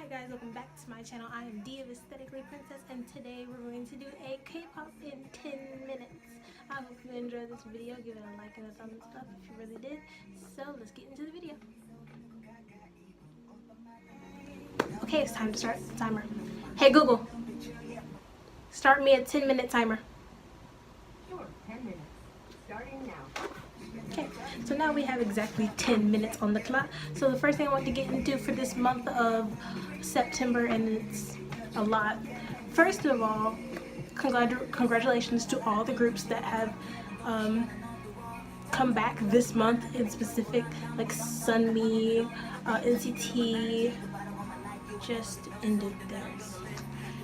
guys, welcome back to my channel. I am Dia of Aesthetically Princess, and today we're going to do a K-pop in 10 minutes. I hope you enjoyed this video. Give it a like and a thumbs up if you really did. So let's get into the video. Okay, it's time to start the timer. Hey Google, start me a 10-minute timer. Sure, 10 minutes. Starting now. Okay, so now we have exactly 10 minutes on the clock. So the first thing I want to get into for this month of September, and it's a lot. First of all, congratulations to all the groups that have come back this month in specific, like Somi, NCT, just ended theirs.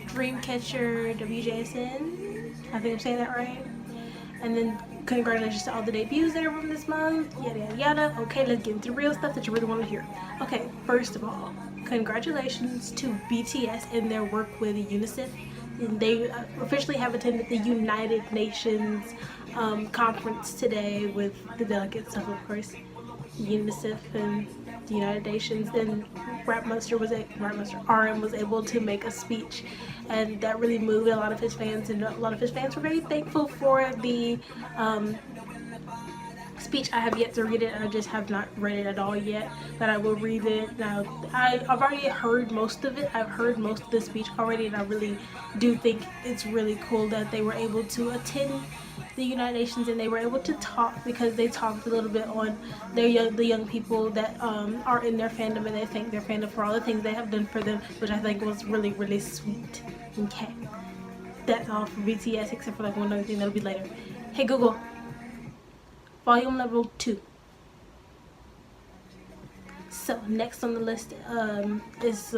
Dreamcatcher, WJSN, I think I'm saying that right. And then congratulations to all the debuts that are from this month, yada yada yada. Okay, let's get into real stuff that you really want to hear. Okay, first of all, congratulations to BTS and their work with UNICEF. And they officially have attended the United Nations conference today with the delegates of course, UNICEF and the United Nations. Then RM was able to make a speech, and that really moved a lot of his fans, and a lot of his fans were very thankful for the speech. I have yet to read it. I just have not read it at all yet, but I will read it. Now, I've already heard most of it. I've heard most of the speech already, and I really do think it's really cool that they were able to attend the United Nations and they were able to talk, because they talked a little bit on the young people that are in their fandom, and they thank their fandom for all the things they have done for them, which I think was really, really sweet. Okay, that's all for BTS, except for like one other thing that'll be later. Hey Google, volume level 2. So next on the list is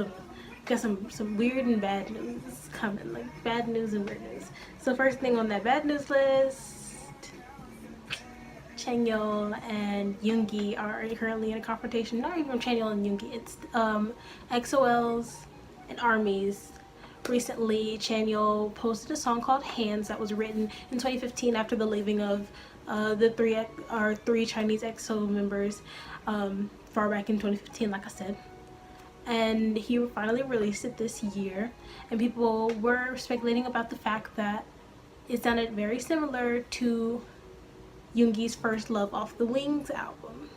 got some weird and bad news coming, like bad news and weird news. So first thing on that bad news list, Chanyeol and Yoongi are currently in a confrontation. Not even Chanyeol and Yoongi, it's EXO-Ls and ARMYs. Recently, Chanyeol posted a song called Hands that was written in 2015 after the leaving of the three Chinese EXO members far back in 2015, like I said. And he finally released it this year, and people were speculating about the fact that it sounded very similar to Yoongi's First Love off the Wings album,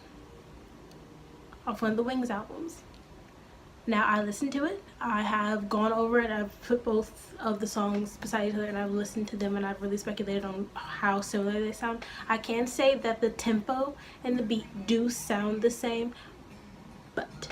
off one of the Wings albums. Now, I listened to it, I have gone over it, I've put both of the songs beside each other and I've listened to them, and I've really speculated on how similar they sound. I can say that the tempo and the beat do sound the same, but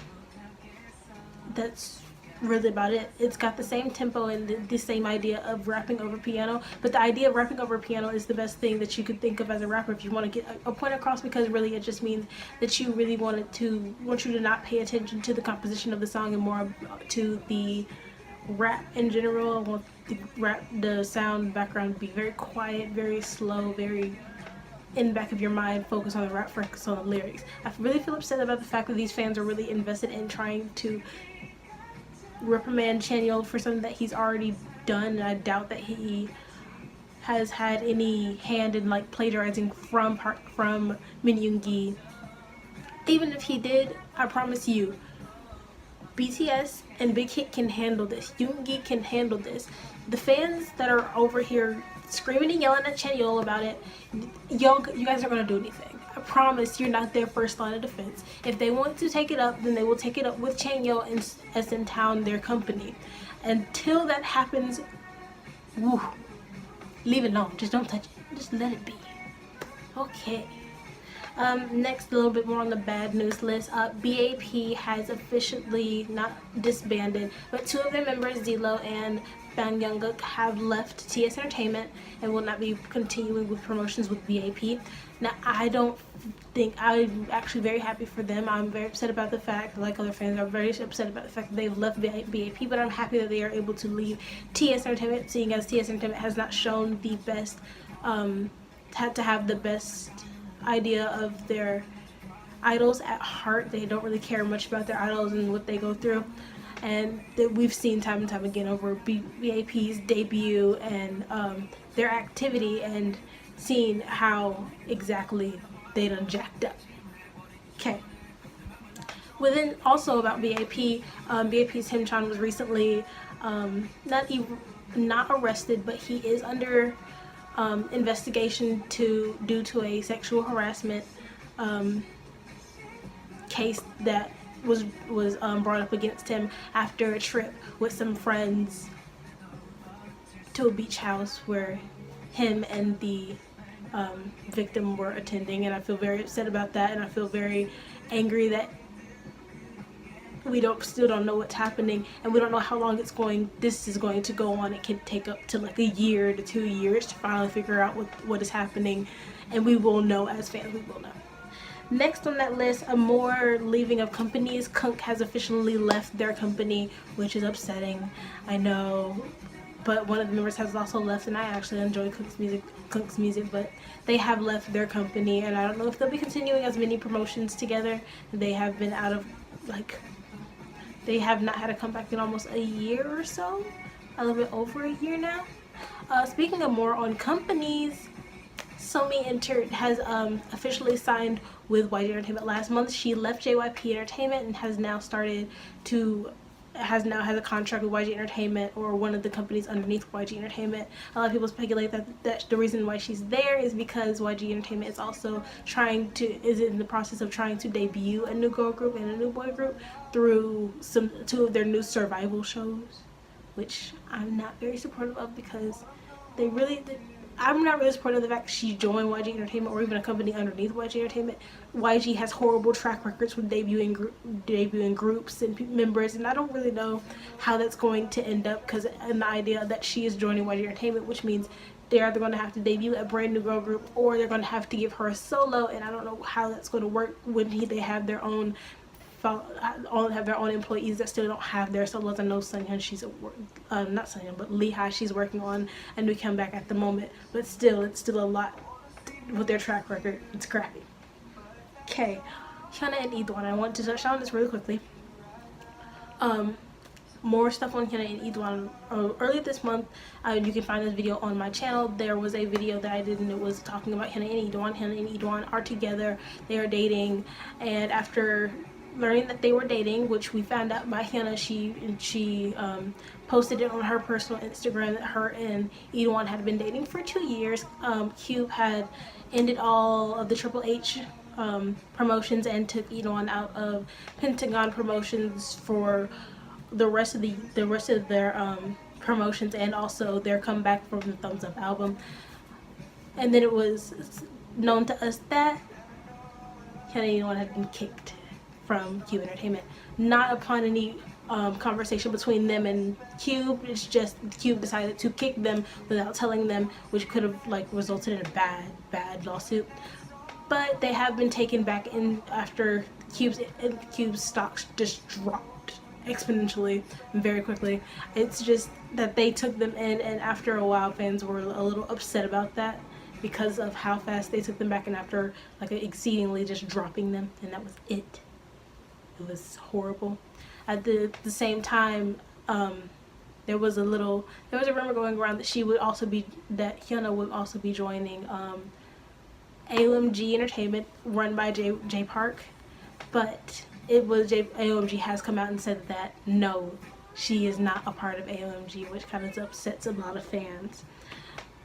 that's really about it. It's got the same tempo and the same idea of rapping over piano, but the idea of rapping over piano is the best thing that you could think of as a rapper if you want to get a point across, because really it just means that you really want you to not pay attention to the composition of the song and more to the rap in general. I want the sound background to be very quiet, very slow, very in the back of your mind, focus on the rap, focus on the lyrics. I really feel upset about the fact that these fans are really invested in trying to reprimand Chanyeol for something that he's already done, and I doubt that he has had any hand in like plagiarizing from Min Yoongi. Even if he did, I promise you, BTS and Big Hit can handle this. Yoongi can handle this. The fans that are over here screaming and yelling at Chanyeol about it, you guys aren't gonna do anything. I promise you're not their first line of defense. If they want to take it up, then they will take it up with Chanyeol and SM Town, their company. Until that happens, woo, leave it alone. Just don't touch it. Just let it be. Okay. Next, a little bit more on the bad news list. BAP has officially not disbanded, but two of their members, Zilo and Bang Youngkook, have left TS Entertainment and will not be continuing with promotions with BAP. Now, I'm actually very happy for them. I'm very upset about the fact, like other fans, I'm very upset about the fact that they've left BAP, but I'm happy that they are able to leave TS Entertainment, seeing as TS Entertainment has not shown the best, had to have the best idea of their idols at heart. They don't really care much about their idols and what they go through, and that we've seen time and time again over BAP's debut and their activity, and seeing how exactly they done jacked up. Okay, Within also about BAP, BAP's Himchan was recently not arrested, but he is under investigation due to a sexual harassment case that was brought up against him after a trip with some friends to a beach house where him and the victim were attending. And I feel very upset about that, and I feel very angry that we still don't know what's happening, and we don't know how long this is going to go on. It can take up to like a year to 2 years to finally figure out what is happening, and we will know as fans. We will know. Next on that list, a more leaving of companies. Kunk has officially left their company, which is upsetting, I know, but one of the members has also left, and I actually enjoy Kunk's music, but they have left their company, and I don't know if they'll be continuing as many promotions together. They have been out of, like, they have not had a comeback in almost a year or so, a little bit over a year now. Speaking of more on companies, Somi has officially signed with YG Entertainment last month. She left JYP Entertainment and has now has a contract with YG Entertainment, or one of the companies underneath YG Entertainment. A lot of people speculate that the reason why she's there is because YG Entertainment is also is in the process of trying to debut a new girl group and a new boy group through two of their new survival shows, which I'm not very supportive of, because I'm not really supportive of the fact she joined YG Entertainment, or even a company underneath YG Entertainment. YG has horrible track records with debuting groups and members, and I don't really know how that's going to end up, because the idea that she is joining YG Entertainment, which means they're either going to have to debut a brand new girl group, or they're going to have to give her a solo, and I don't know how that's going to work when they have their own employees that still don't have their solos. I know Sunhyun, not Sunhyun, but Lehigh, she's working on a new comeback at the moment, but still, it's still a lot with their track record. It's crappy. Okay, Hyuna and Idwan. I want to touch on this really quickly. More stuff on Hyuna and Idwan. Earlier this month, you can find this video on my channel. There was a video that I did, and it was talking about Hyuna and Idwan. Hyuna and Idwan are together. They are dating, and after learning that they were dating, which we found out by Hyuna, she posted it on her personal Instagram that her and Idwan had been dating for 2 years. Cube had ended all of the Triple H promotions and took Idwan out of Pentagon Promotions for the rest of their promotions, and also their comeback from the Thumbs Up album. And then it was known to us that Hyuna and Idwan had been kicked from Cube Entertainment, not upon any conversation between them and Cube. It's just Cube decided to kick them without telling them, which could have resulted in a bad lawsuit. But they have been taken back in after Cube's stocks just dropped exponentially and very quickly. It's just that they took them in, and after a while, fans were a little upset about that because of how fast they took them back, and after exceedingly just dropping them, and that was it. It was horrible. At the same time, there was a rumor going around that Hyuna would also be joining AOMG Entertainment, run by J Park, but AOMG has come out and said that no, she is not a part of AOMG, which kind of upsets a lot of fans.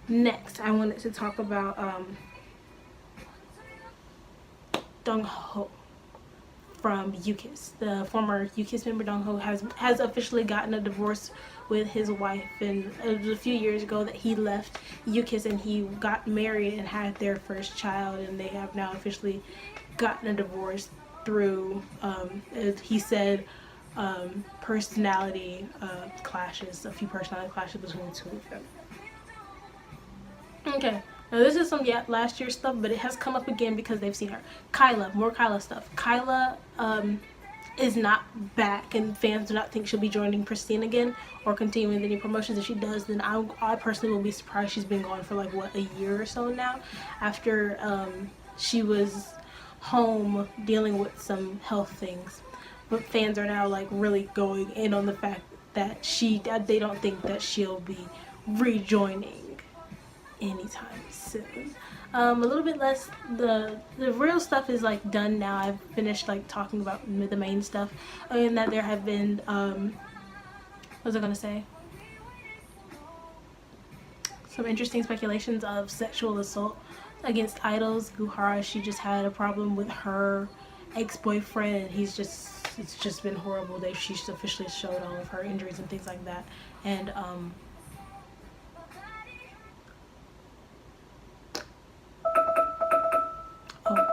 Next, I wanted to talk about Dongho from UKIS. The former UKIS member Dongho has officially gotten a divorce with his wife, and it was a few years ago that he left UKIS and he got married and had their first child, and they have now officially gotten a divorce through, as he said, personality clashes, a few personality clashes between the two of them. Okay. Now this is some last year's stuff, but it has come up again because they've seen her. More Kyla stuff. Kyla is not back, and fans do not think she'll be joining Pristine again or continuing any promotions. If she does, then I personally will be surprised. She's been gone for a year or so now, after she was home dealing with some health things. But fans are now really going in on the fact that they don't think that she'll be rejoining anytime soon. A little bit less. The real stuff is like done now. I've finished like talking about the main stuff. Other than that, there have been what was I gonna say? Some interesting speculations of sexual assault against idols. Guhara, she just had a problem with her ex-boyfriend. It's just been horrible. She's officially showed all of her injuries and things like that. And oh,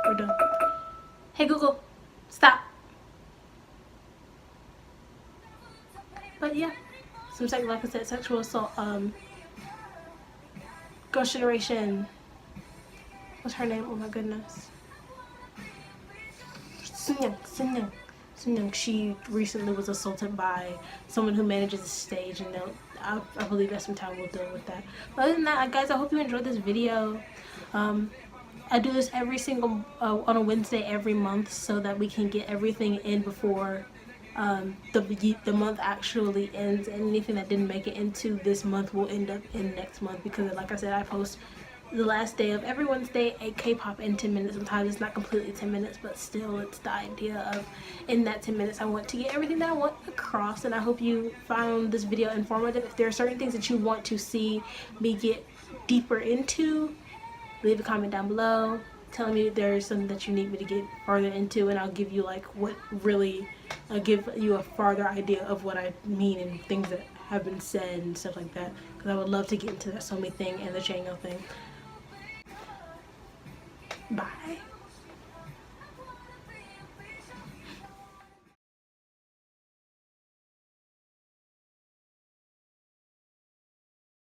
we're done. Hey Google, stop. But yeah, like I said, sexual assault. Girls' Generation. What's her name? Oh my goodness. Sunyoung. She recently was assaulted by someone who manages the stage, and I believe that sometime we'll deal with that. But other than that, guys, I hope you enjoyed this video. I do this every single on a Wednesday every month so that we can get everything in before the month actually ends, and anything that didn't make it into this month will end up in next month, because like I said, I post the last day of every Wednesday a K-pop in 10 minutes. Sometimes it's not completely 10 minutes, but still it's the idea of in that 10 minutes I want to get everything that I want across. And I hope you found this video informative. If there are certain things that you want to see me get deeper into, leave a comment down below. Tell me if there's something that you need me to get further into, and I'll give you like what really give you a farther idea of what I mean and things that have been said and stuff like that, because I would love to get into that Somi thing and the Chanyeol thing. Bye.